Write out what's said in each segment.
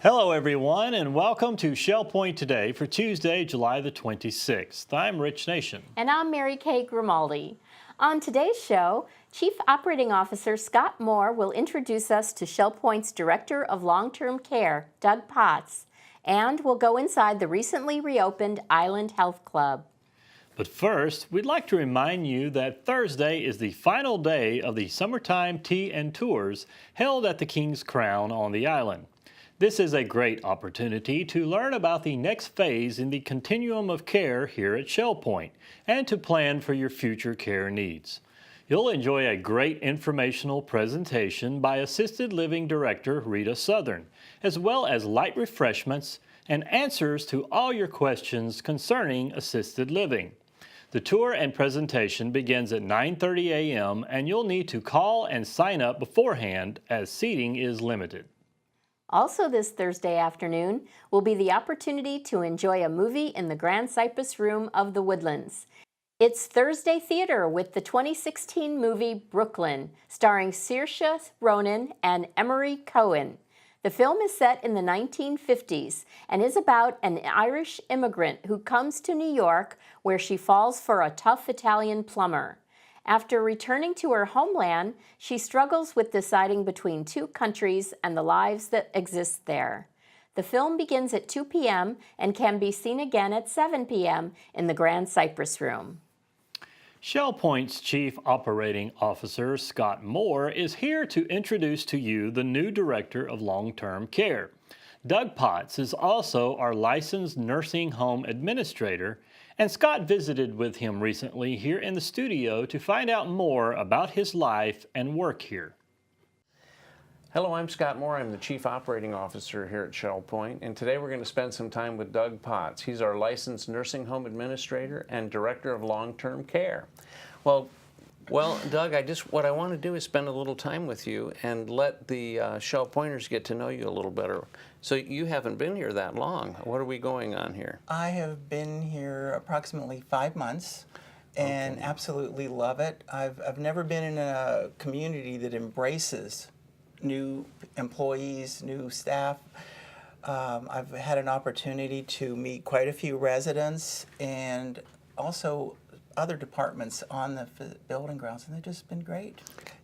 Hello, everyone, and welcome to Shell Point Today for Tuesday, July the 26th. I'm Rich Nation. And I'm Mary Kay Grimaldi. On today's show, Chief Operating Officer Scott Moore will introduce us to Shell Point's Director of Long-Term Care, Doug Potts, and we'll go inside the recently reopened Island Health Club. But first, we'd like to remind you that Thursday is the final day of the Summertime Tea and Tours held at the King's Crown on the island. This is a great opportunity to learn about the next phase in the continuum of care here at Shell Point and to plan for your future care needs. You'll enjoy a great informational presentation by Assisted Living Director Rita Southern, as well as light refreshments and answers to all your questions concerning assisted living. The tour and presentation begins at 9:30 a.m. and you'll need to call and sign up beforehand as seating is limited. Also this Thursday afternoon will be the opportunity to enjoy a movie in the Grand Cypress Room of the Woodlands. It's Thursday Theater with the 2016 movie Brooklyn, starring Saoirse Ronan and Emery Cohen. The film is set in the 1950s and is about an Irish immigrant who comes to New York where she falls for a tough Italian plumber. After returning to her homeland, she struggles with deciding between two countries and the lives that exist there. The film begins at 2 p.m. and can be seen again at 7 p.m. in the Grand Cypress Room. Shell Point's Chief Operating Officer, Scott Moore, is here to introduce to you the new Director of Long-Term Care. Doug Potts is also our licensed nursing home administrator, and Scott visited with him recently here in the studio to find out more about his life and work here. Hello, I'm Scott Moore. I'm the Chief Operating Officer here at Shell Point, and today we're going to spend some time with Doug Potts. He's our licensed nursing home administrator and Director of Long-Term Care. Well, Doug, what I want to do is spend a little time with you and let the Shell Pointers get to know you a little better. So you haven't been here that long. What are we going on here? I have been here approximately 5 months and absolutely love it. I've never been in a community that embraces new employees, new staff. I've had an opportunity to meet quite a few residents and also other departments on the building grounds, and they've just been great.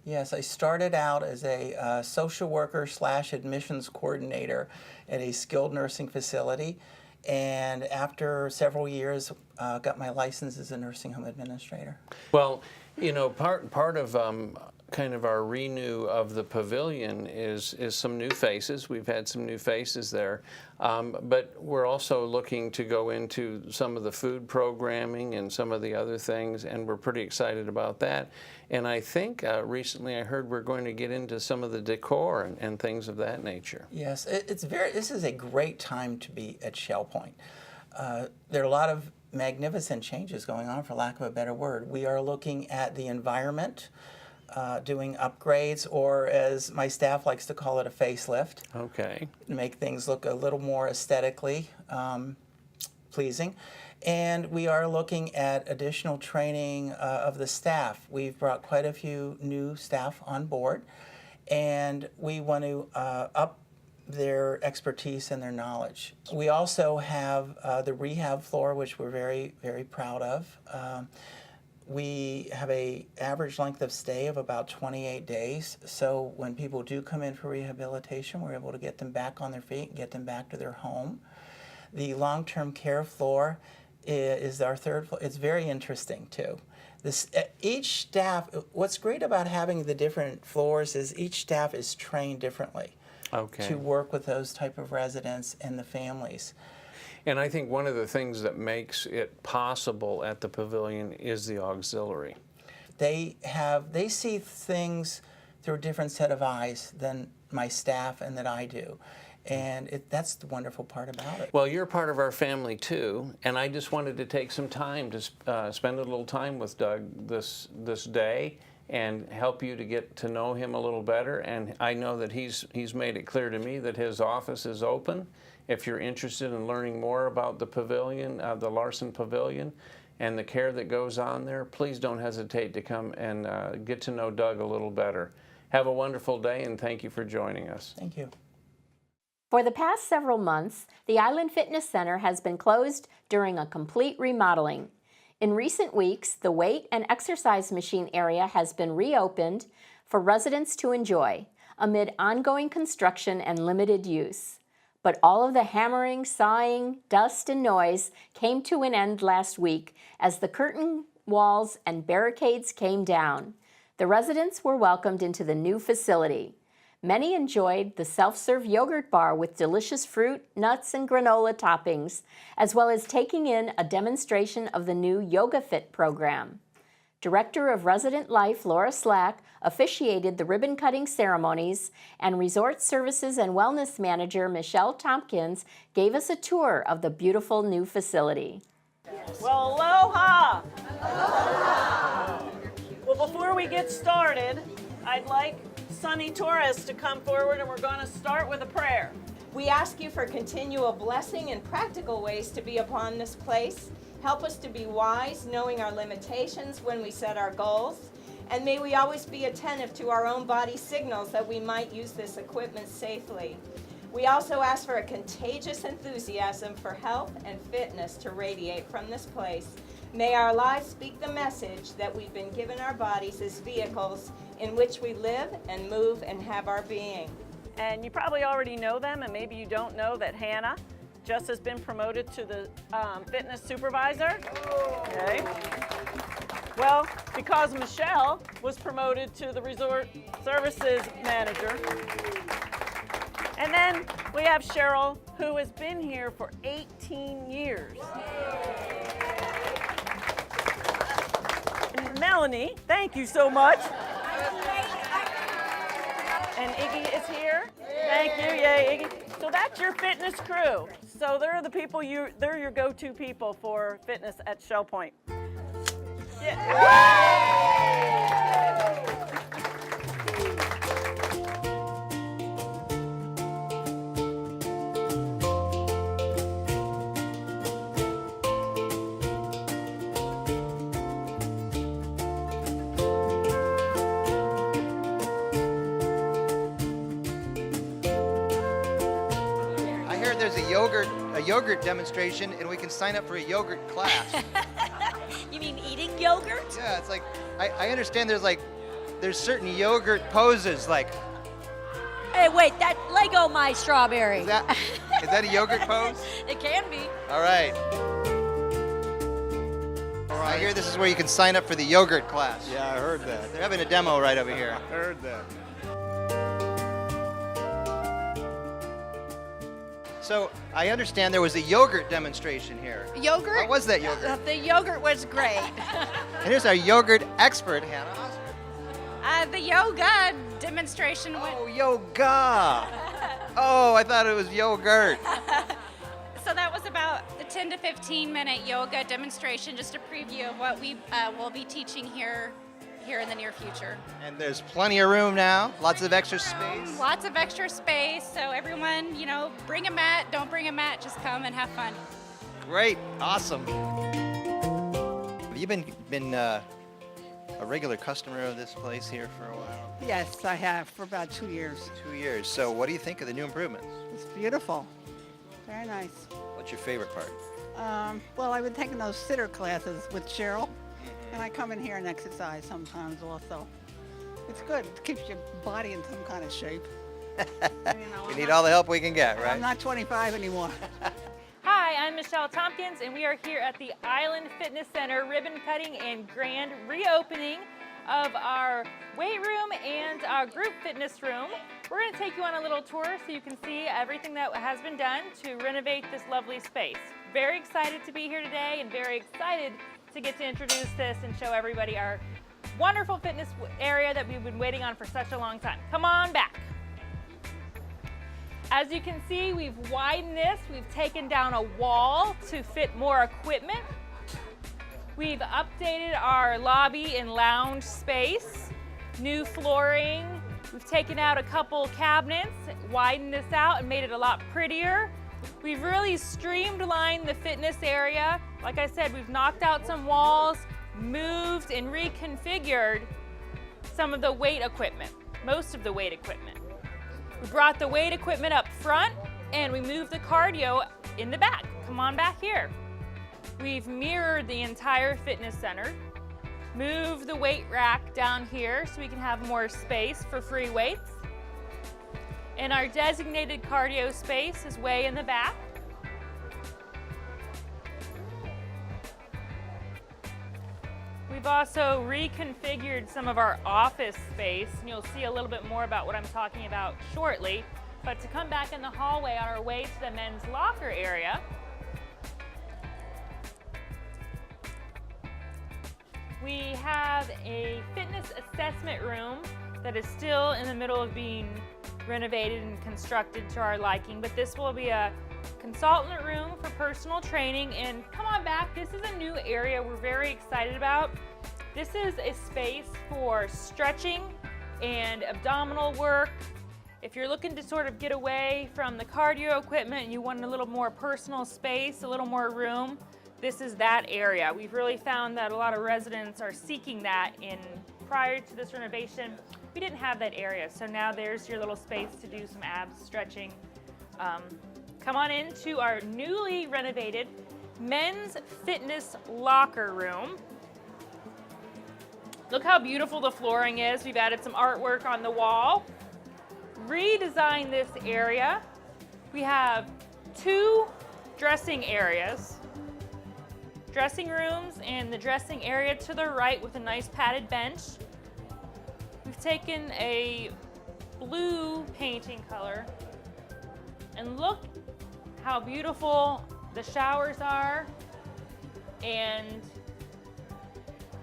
Yes, I started out as a social worker / admissions coordinator at a skilled nursing facility, and after several years, got my license as a nursing home administrator. Well, you know, part of kind of our renew of the pavilion is some new faces. We've had some new faces there, but we're also looking to go into some of the food programming and some of the other things, and we're pretty excited about that. And I think recently I heard we're going to get into some of the decor and things of that nature. Yes, this is a great time to be at Shell Point. There are a lot of magnificent changes going on, for lack of a better word. We are looking at the environment, doing upgrades, or as my staff likes to call it, a facelift. Okay. To make things look a little more aesthetically pleasing. And we are looking at additional training of the staff. We've brought quite a few new staff on board, and we want to up their expertise and their knowledge. We also have the rehab floor, which we're very, very proud of. We have an average length of stay of about 28 days, so when people do come in for rehabilitation, we're able to get them back on their feet and get them back to their home. The long-term care floor is our third floor. It's very interesting too. Each staff, what's great about having the different floors is each staff is trained differently to work with those type of residents and the families. And I think one of the things that makes it possible at the pavilion is the auxiliary. They see things through a different set of eyes than my staff and that I do. And that's the wonderful part about it. Well, you're part of our family too, and I just wanted to take some time to spend a little time with Doug this day and help you to get to know him a little better. And I know that he's made it clear to me that his office is open. If you're interested in learning more about the pavilion, the Larson Pavilion, and the care that goes on there, please don't hesitate to come and get to know Doug a little better. Have a wonderful day, and thank you for joining us. Thank you. For the past several months, the Island Fitness Center has been closed during a complete remodeling. In recent weeks, the weight and exercise machine area has been reopened for residents to enjoy amid ongoing construction and limited use. But all of the hammering, sawing, dust, and noise came to an end last week as the curtain walls and barricades came down. The residents were welcomed into the new facility. Many enjoyed the self-serve yogurt bar with delicious fruit, nuts, and granola toppings, as well as taking in a demonstration of the new Yoga Fit program. Director of Resident Life, Laura Slack, officiated the ribbon-cutting ceremonies, and Resort Services and Wellness Manager, Michelle Tompkins, gave us a tour of the beautiful new facility. Well, aloha! Aloha! Well, before we get started, I'd like Sonny Torres to come forward, and we're going to start with a prayer. We ask you for continual blessing and practical ways to be upon this place. Help us to be wise, knowing our limitations when we set our goals. And may we always be attentive to our own body signals that we might use this equipment safely. We also ask for a contagious enthusiasm for health and fitness to radiate from this place. May our lives speak the message that we've been given our bodies as vehicles in which we live and move and have our being. And you probably already know them, and maybe you don't know that Hannah just has been promoted to the fitness supervisor. Okay. Well, because Michelle was promoted to the resort services manager. And then we have Cheryl, who has been here for 18 years. And Melanie, thank you so much. And Iggy is here. Thank you, yay, Iggy. So that's your fitness crew. So they're the people they're your go-to people for fitness at Shell Point. Yeah. There's a yogurt demonstration, and we can sign up for a yogurt class. You mean eating yogurt? Yeah, it's like I understand there's certain yogurt poses like. Hey, wait, that Lego my strawberry. Is that a yogurt pose? It can be. All right. I hear this is where you can sign up for the yogurt class. Yeah, I heard that. They're having a demo right over here. I heard that. So I understand there was a yogurt demonstration here. Yogurt? How was that yogurt? The yogurt was great. And here's our yogurt expert, Hannah Oscar. The yoga demonstration went. Oh, yoga. Oh, I thought it was yogurt. So that was about the 10 to 15 minute yoga demonstration, just a preview of what we will be teaching here in the near future. And there's plenty of room now, lots of extra space. Lots of extra space, so everyone, bring a mat, don't bring a mat, just come and have fun. Great, awesome. Have you been a regular customer of this place here for a while? Yes, I have for about 2 years. 2 years. So what do you think of the new improvements? It's beautiful. Very nice. What's your favorite part? Well, I've been taking those sitter classes with Cheryl, and I come in here and exercise sometimes also. It's good. It keeps your body in some kind of shape. We need all the help we can get, right? I'm not 25 anymore. Hi, I'm Michelle Tompkins, and we are here at the Island Fitness Center ribbon cutting and grand reopening of our weight room and our group fitness room. We're going to take you on a little tour so you can see everything that has been done to renovate this lovely space. Very excited to be here today and very excited to get to introduce this and show everybody our wonderful fitness area that we've been waiting on for such a long time. Come on back. As you can see, we've widened this. We've taken down a wall to fit more equipment. We've updated our lobby and lounge space, new flooring. We've taken out a couple cabinets, widened this out and made it a lot prettier. We've really streamlined the fitness area. Like I said, we've knocked out some walls, moved and reconfigured some of the weight equipment, most of the weight equipment. We brought the weight equipment up front And we move the cardio in the back. Come on back here. We've mirrored the entire fitness center. Move the weight rack down here so we can have more space for free weights. And our designated cardio space is way in the back. We've also reconfigured some of our office space, and you'll see a little bit more about what I'm talking about shortly. But to come back in the hallway on our way to the men's locker area, we have a fitness assessment room that is still in the middle of being renovated and constructed to our liking, but this will be a consultant room for personal training. And come on back, this is a new area we're very excited about. This is a space for stretching and abdominal work. If you're looking to sort of get away from the cardio equipment and you want a little more personal space, a little more room, this is that area. We've really found that a lot of residents are seeking that. Prior to this renovation, we didn't have that area, so now there's your little space to do some abs stretching. Come on into our newly renovated men's fitness locker room. Look how beautiful the flooring is. We've added some artwork on the wall. Redesigned this area. We have 2 dressing areas. Dressing rooms and the dressing area to the right with a nice padded bench. We've taken a blue painting color and look how beautiful the showers are and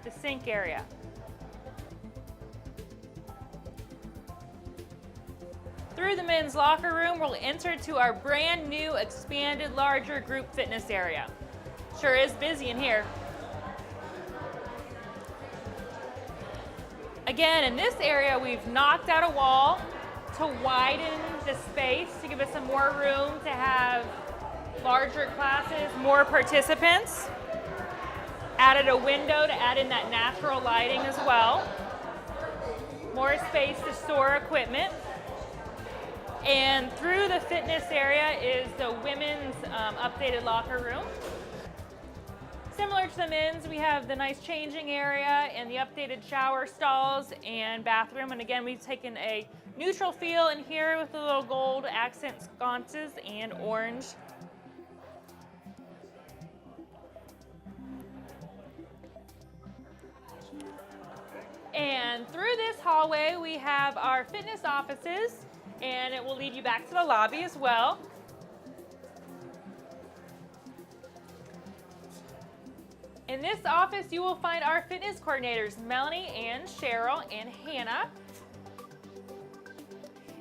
the sink area. Through the men's locker room, we'll enter to our brand new expanded larger group fitness area. Sure is busy in here. Again, in this area, we've knocked out a wall to widen the space to give us some more room to have larger classes, more participants. Added a window to add in that natural lighting as well. More space to store equipment. And through the fitness area is the women's updated locker room. Similar to the men's, we have the nice changing area and the updated shower stalls and bathroom. And again, we've taken a neutral feel in here with the little gold accent sconces and orange. And through this hallway, we have our fitness offices, and it will lead you back to the lobby as well. In this office, you will find our fitness coordinators, Melanie and Cheryl and Hannah.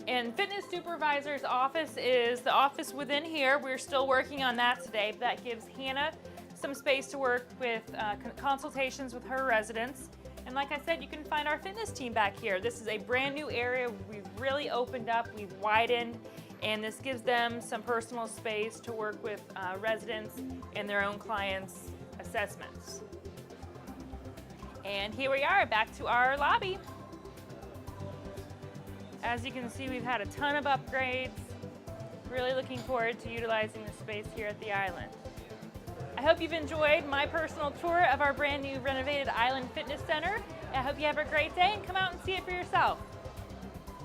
And fitness supervisor's office is the office within here. We're still working on that today, but that gives Hannah some space to work with consultations with her residents. And like I said, you can find our fitness team back here. This is a brand new area we've really opened up, we've widened, and this gives them some personal space to work with residents and their own clients' assessments. And here we are, back to our lobby. As you can see, we've had a ton of upgrades. Really looking forward to utilizing the space here at the island. I hope you've enjoyed my personal tour of our brand new renovated Island Fitness Center. I hope you have a great day and come out and see it for yourself.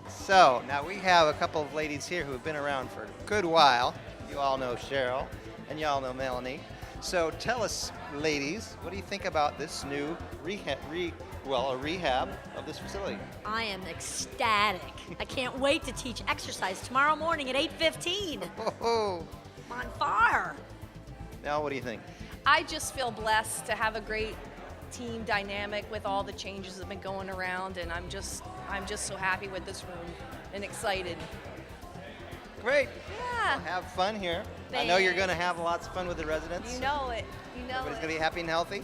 So now we have a couple of ladies here who have been around for a good while. You all know Cheryl and you all know Melanie. So tell us, ladies, what do you think about this new rehab of this facility? I am ecstatic. I can't wait to teach exercise tomorrow morning at 8:15. Oh, I'm on fire. Mel, what do you think? I just feel blessed to have a great team dynamic with all the changes that have been going around, and I'm just so happy with this room and excited. Great. Yeah. Well, have fun here. I know you're going to have lots of fun with the residents. You know it. You know Everybody's it. going to be happy and healthy.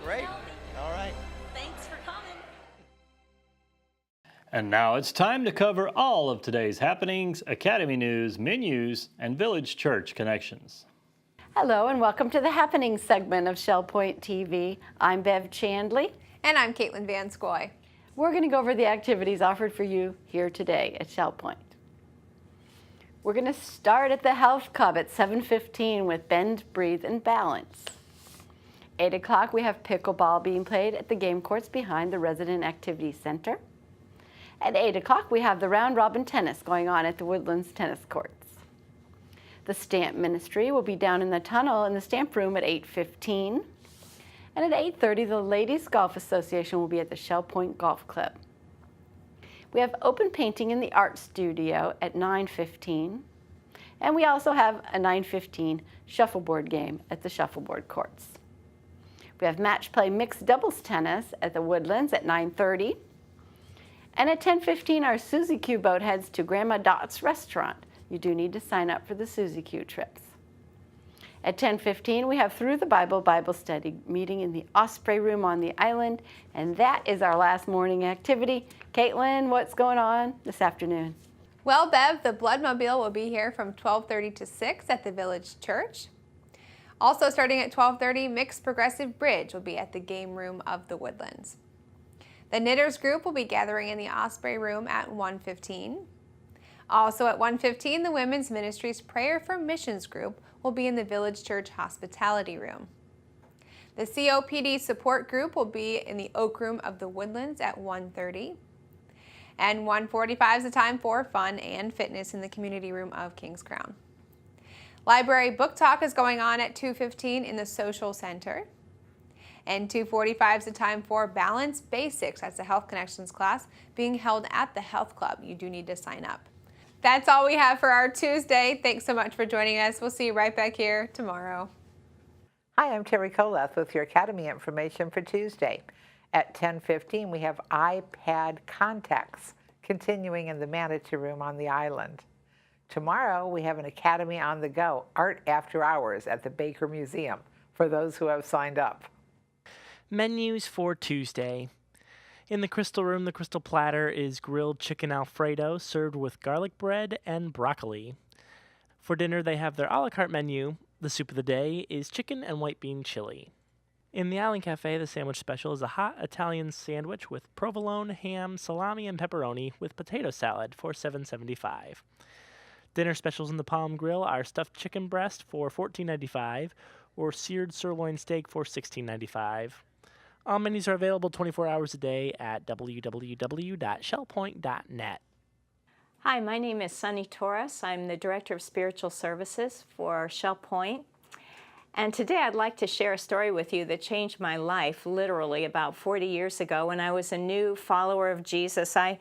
Great. All right. Thanks for coming. And now it's time to cover all of today's happenings, Academy news, menus, and Village Church connections. Hello and welcome to the Happenings segment of Shell Point TV. I'm Bev Chandley. And I'm Caitlin Van Scoy. We're going to go over the activities offered for you here today at Shell Point. We're going to start at the Health Club at 7:15 with Bend, Breathe, and Balance. 8 o'clock, we have pickleball being played at the game courts behind the Resident Activity Center. At 8 o'clock, we have the round robin tennis going on at the Woodlands tennis courts. The stamp ministry will be down in the tunnel in the stamp room at 8:15. And at 8:30, the Ladies Golf Association will be at the Shell Point Golf Club. We have open painting in the art studio at 9:15. And we also have a 9:15 shuffleboard game at the shuffleboard courts. We have match play mixed doubles tennis at the Woodlands at 9:30. And at 10:15, our Suzy Q boat heads to Grandma Dot's restaurant. You do need to sign up for the Suzy Q trips. At 10:15, we have Through the Bible study meeting in the Osprey Room on the island, and that is our last morning activity. Caitlin, what's going on this afternoon? Well, Bev, the Bloodmobile will be here from 12:30 to 6 at the Village Church. Also starting at 12:30, Mixed Progressive Bridge will be at the Game Room of the Woodlands. The Knitters group will be gathering in the Osprey Room at 1:15. Also at 1:15, the Women's Ministries Prayer for Missions group will be in the Village Church Hospitality Room. The COPD support group will be in the Oak Room of the Woodlands at 1:30. And 1:45 is the time for fun and fitness in the Community Room of Kings Crown. Library Book Talk is going on at 2:15 in the Social Center. And 2:45 is the time for Balance Basics. That's a Health Connections class being held at the Health Club. You do need to sign up. That's all we have for our Tuesday. Thanks so much for joining us. We'll see you right back here tomorrow. Hi, I'm Terry Koleth with your Academy information for Tuesday. At 10:15, we have iPad Contacts continuing in the Manatee Room on the island. Tomorrow, we have an Academy on the Go, Art After Hours at the Baker Museum for those who have signed up. Menus for Tuesday. In the Crystal Room, the Crystal Platter is grilled chicken Alfredo served with garlic bread and broccoli. For dinner, they have their a la carte menu. The soup of the day is chicken and white bean chili. In the Island Cafe, the sandwich special is a hot Italian sandwich with provolone, ham, salami, and pepperoni with potato salad for $7.75. Dinner specials in the Palm Grill are stuffed chicken breast for $14.95 or seared sirloin steak for $16.95. All menus are available 24 hours a day at www.shellpoint.net. Hi, my name is Sunny Torres. I'm the Director of Spiritual Services for Shell Point. And today I'd like to share a story with you that changed my life literally about 40 years ago when I was a new follower of Jesus. I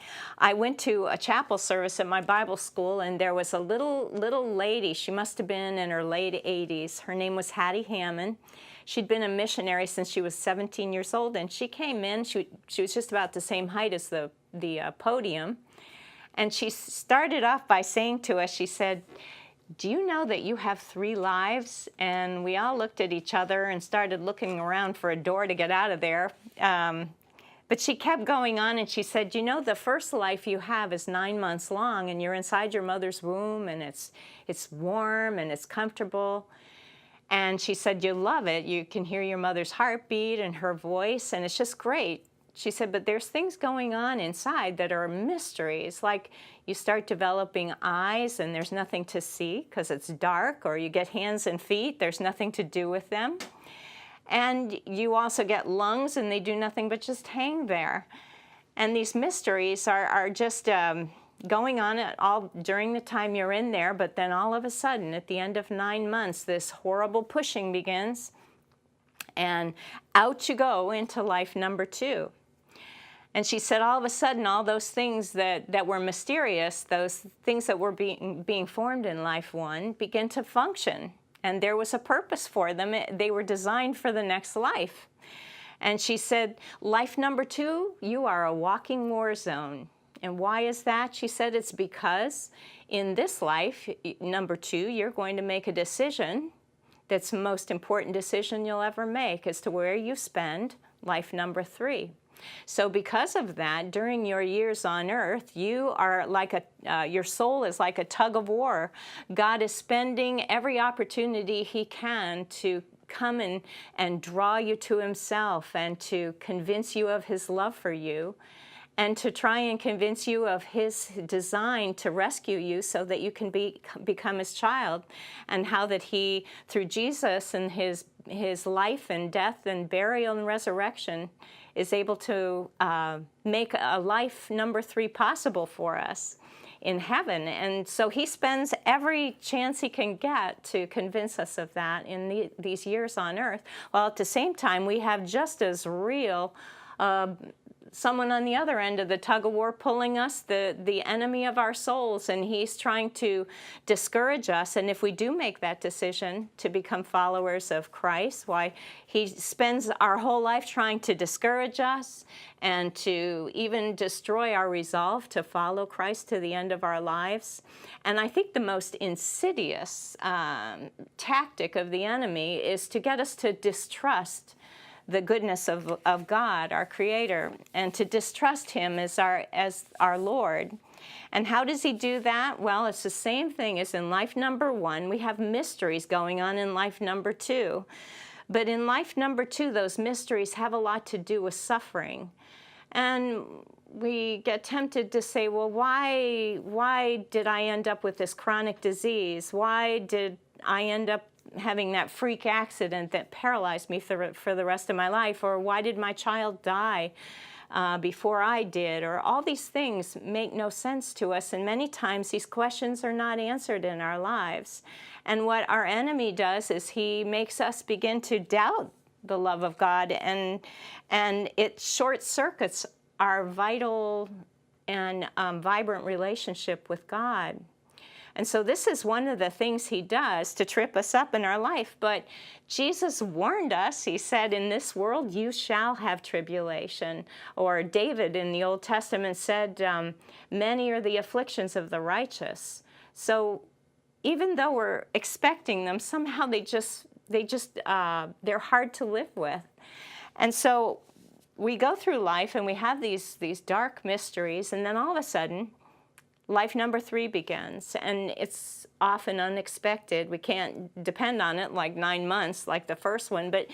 went to a chapel service at my Bible school, and there was a little lady. She must have been in her late 80s. Her name was Hattie Hammond. She'd been a missionary since she was 17 years old, and she came in. She was just about the same height as the podium. And she started off by saying to us, she said, "Do you know that you have 3 lives?" And we all looked at each other and started looking around for a door to get out of there. But she kept going on, and she said, "You know, the first life you have is 9 months long, and you're inside your mother's womb, and it's warm and it's comfortable." And she said, "You love it. You can hear your mother's heartbeat and her voice, and it's just great." She said, "But there's things going on inside that are mysteries, like you start developing eyes and there's nothing to see because it's dark, or you get hands and feet, there's nothing to do with them. And you also get lungs and they do nothing but just hang there. And these mysteries are just going on all during the time you're in there, but then all of a sudden, at the end of 9 months, this horrible pushing begins, and out you go into life number 2. And she said all of a sudden, all those things that were mysterious, those things that were being formed in life 1, begin to function. And there was a purpose for them. They were designed for the next life. And she said, life number 2, you are a walking war zone. And why is that? She said, it's because in this life, number 2, you're going to make a decision that's the most important decision you'll ever make as to where you spend life number 3. So because of that, during your years on earth, you are like your soul is like a tug of war. God is spending every opportunity he can to come and draw you to himself and to convince you of his love for you. and to try and convince you of his design to rescue you so that you can become his child, and how that he, through Jesus and his life and death and burial and resurrection, is able to make a life number 3 possible for us in heaven. And so he spends every chance he can get to convince us of that in these years on earth, while at the same time we have just as real someone on the other end of the tug-of-war pulling us, the enemy of our souls, and he's trying to discourage us. And if we do make that decision to become followers of Christ, why, he spends our whole life trying to discourage us and to even destroy our resolve to follow Christ to the end of our lives. And I think the most insidious tactic of the enemy is to get us to distrust the goodness of God, our Creator, and to distrust him as our Lord. And how does he do that? Well, it's the same thing as in life number 1. We have mysteries going on in life number 2. But in life number 2, those mysteries have a lot to do with suffering. And we get tempted to say, well, why did I end up with this chronic disease? Why did I end up having that freak accident that paralyzed me for the rest of my life? Or why did my child die before I did? Or all these things make no sense to us, and many times these questions are not answered in our lives. And what our enemy does is he makes us begin to doubt the love of God, and it short circuits our vital and vibrant relationship with God. And so this is one of the things he does to trip us up in our life. But Jesus warned us. He said, in this world you shall have tribulation. Or David in the Old Testament said, many are the afflictions of the righteous. So even though we're expecting them, somehow they're hard to live with. And so we go through life and we have these dark mysteries, and then all of a sudden, life number 3 begins, and it's often unexpected. We can't depend on it like 9 months like the first one, but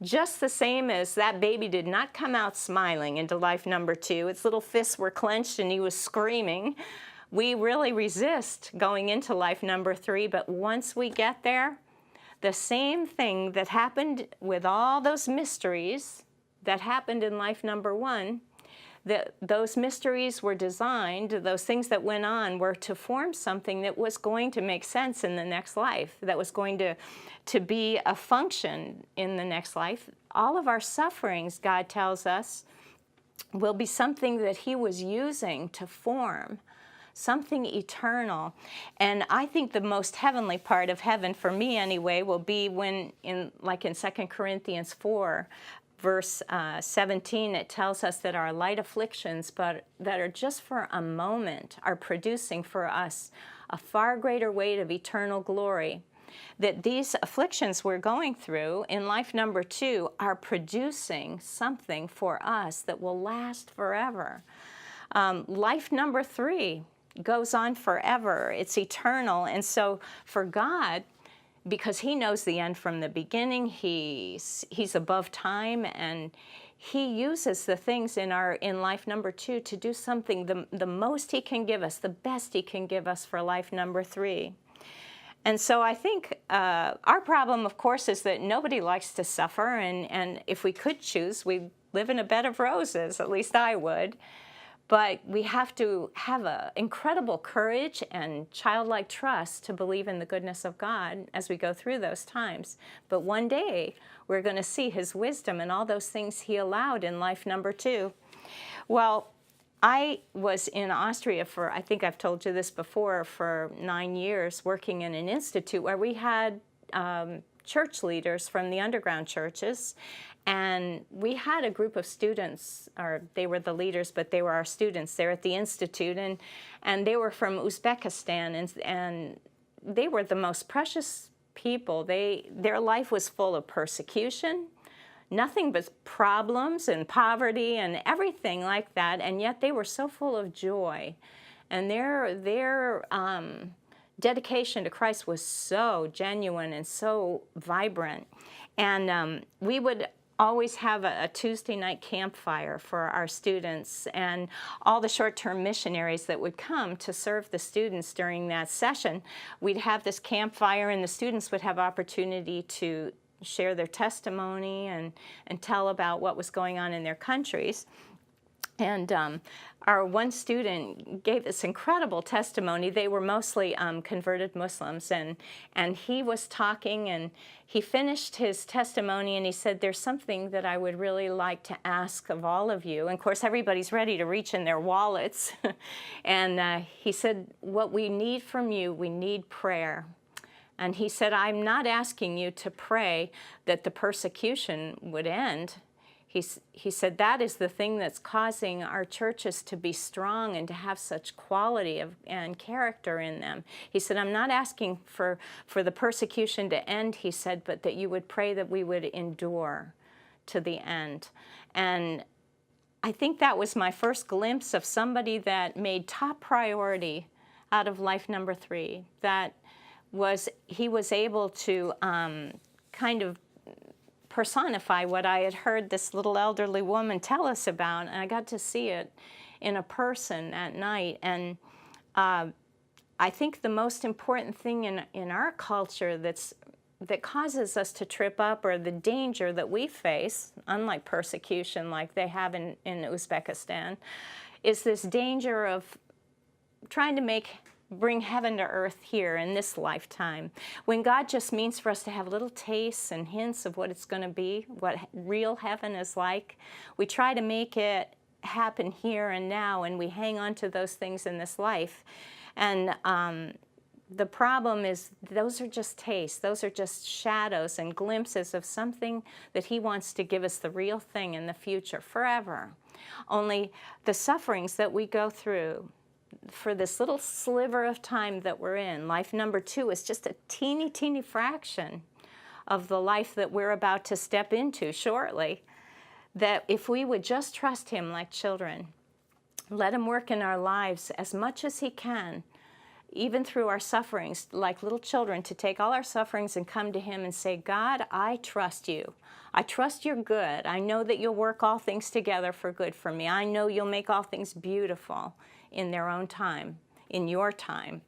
just the same as that baby did not come out smiling into life number 2. Its little fists were clenched and he was screaming. We really resist going into life number 3, but once we get there, the same thing that happened with all those mysteries that happened in life number 1, those mysteries were designed, those things that went on were to form something that was going to make sense in the next life, that was going to be a function in the next life. All of our sufferings, God tells us, will be something that he was using to form something eternal. And I think the most heavenly part of heaven, for me anyway, will be when, like in 2 Corinthians 4, verse 17, it tells us that our light afflictions, but that are just for a moment, are producing for us a far greater weight of eternal glory. That these afflictions we're going through in life number 2 are producing something for us that will last forever. Life number 3 goes on forever. It's eternal. And so for God, because he knows the end from the beginning, he's above time, and he uses the things in life number 2 to do something, the most he can give us, the best he can give us for life number 3. And so I think our problem, of course, is that nobody likes to suffer, and if we could choose, we'd live in a bed of roses, at least I would. But we have to have an incredible courage and childlike trust to believe in the goodness of God as we go through those times. But one day, we're going to see his wisdom and all those things he allowed in life number 2. Well, I was in Austria for, I think I've told you this before, for 9 years, working in an institute where we had church leaders from the underground churches. And we had a group of students, or they were the leaders, but they were our students there at the Institute, and they were from Uzbekistan, and they were the most precious people. Their life was full of persecution, nothing but problems and poverty and everything like that, and yet they were so full of joy. And their dedication to Christ was so genuine and so vibrant. And we would always have a Tuesday night campfire for our students, and all the short-term missionaries that would come to serve the students during that session. We'd have this campfire, and the students would have opportunity to share their testimony and tell about what was going on in their countries. And our one student gave this incredible testimony. They were mostly converted Muslims, and he was talking, and he finished his testimony, and he said, there's something that I would really like to ask of all of you. And of course, everybody's ready to reach in their wallets. And he said, what we need from you, we need prayer. And he said, I'm not asking you to pray that the persecution would end. He said that is the thing that's causing our churches to be strong and to have such quality and character in them. He said, I'm not asking for the persecution to end, he said, but that you would pray that we would endure to the end. And I think that was my first glimpse of somebody that made top priority out of life number 3. That was, he was able to kind of personify what I had heard this little elderly woman tell us about, and I got to see it in a person at night. And I think the most important thing in our culture that causes us to trip up, or the danger that we face, unlike persecution like they have in Uzbekistan, is this danger of trying to bring heaven to earth here in this lifetime, when God just means for us to have little tastes and hints of what it's going to be, what real heaven is like. We try to make it happen here and now, and we hang on to those things in this life. And the problem is those are just tastes. Those are just shadows and glimpses of something that He wants to give us, the real thing in the future, forever. Only the sufferings that we go through for this little sliver of time that we're in, life number 2, is just a teeny, teeny fraction of the life that we're about to step into shortly. That if we would just trust Him like children, let Him work in our lives as much as He can, even through our sufferings, like little children, to take all our sufferings and come to Him and say, God, I trust You. I trust You're good. I know that You'll work all things together for good for me. I know You'll make all things beautiful in their own time, in Your time.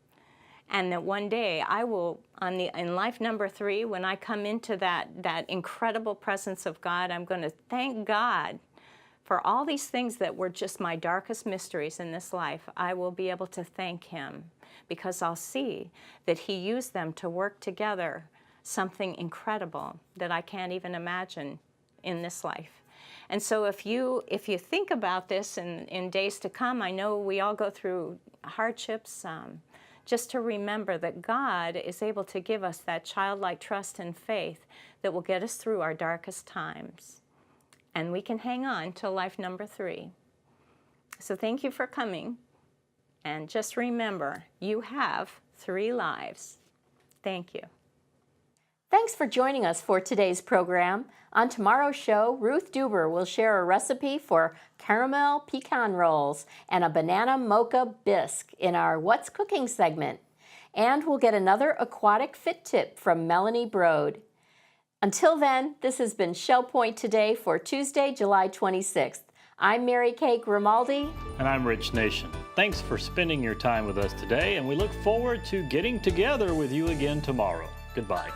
And that one day I will, in life number 3, when I come into that incredible presence of God, I'm going to thank God for all these things that were just my darkest mysteries in this life. I will be able to thank Him, because I'll see that He used them to work together something incredible that I can't even imagine in this life. And so if you think about this in days to come, I know we all go through hardships, just to remember that God is able to give us that childlike trust and faith that will get us through our darkest times. And we can hang on till life number 3. So thank you for coming. And just remember, you have 3 lives. Thank you. Thanks for joining us for today's program. On tomorrow's show, Ruth Duber will share a recipe for caramel pecan rolls and a banana mocha bisque in our What's Cooking segment. And we'll get another aquatic fit tip from Melanie Broad. Until then, this has been Shell Point Today for Tuesday, July 26th. I'm Mary Kay Grimaldi. And I'm Rich Nation. Thanks for spending your time with us today, and we look forward to getting together with you again tomorrow. Goodbye.